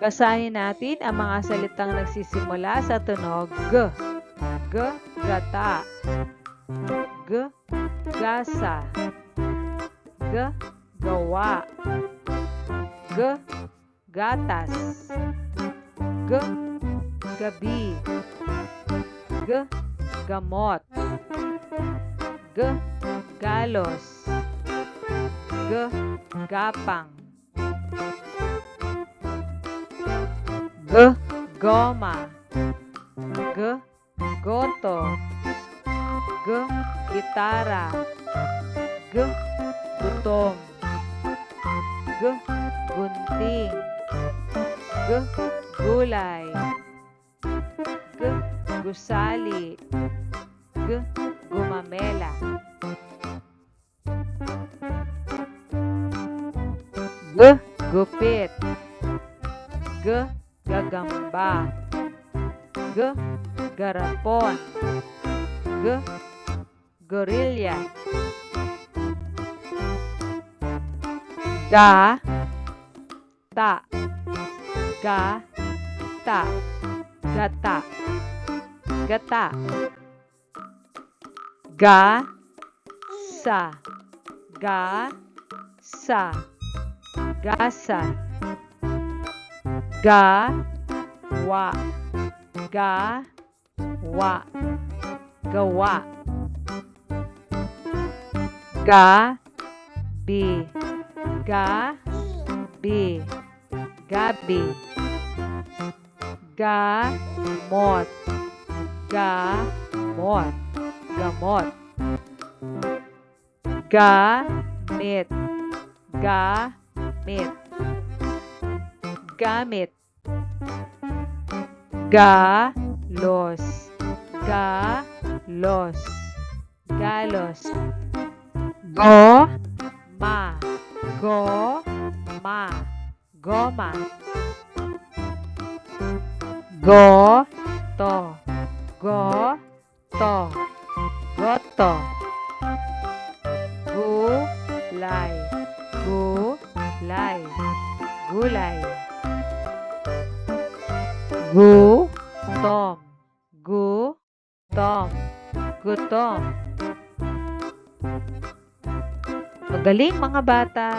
Basahin natin ang mga salitang nagsisimula sa tunog G. G, gata. G, gasa. G, gawa. G, gatas. G, gabi. G, gamot. G, galos. G, gapang. G, goma. G, goto. G, gitara. G, gutom. G, gunting. G, gulay. G, gusali. G, gumamela. G, gupit. G, gagamba. G, garapon. G, gorilya. Ga, ta. Ga, ta. Gata. Gata. Ga, sa. Ga, sa. Gasa. Ga, wa. Ga, wa. Gawa. Ga, bi. Ga, bi. Gabi. Ga, mot. Ga, mot. Gamot. Ga, mit. Ga, mit. Gamit. Ga, los. Ga, los. Galos. Go, ma. Go, ma. Goma. Go, to. Go, to. Goto. Gulay. Gulay. Gulay. Gutom. Gutom. Gutom. Magaling mga bata.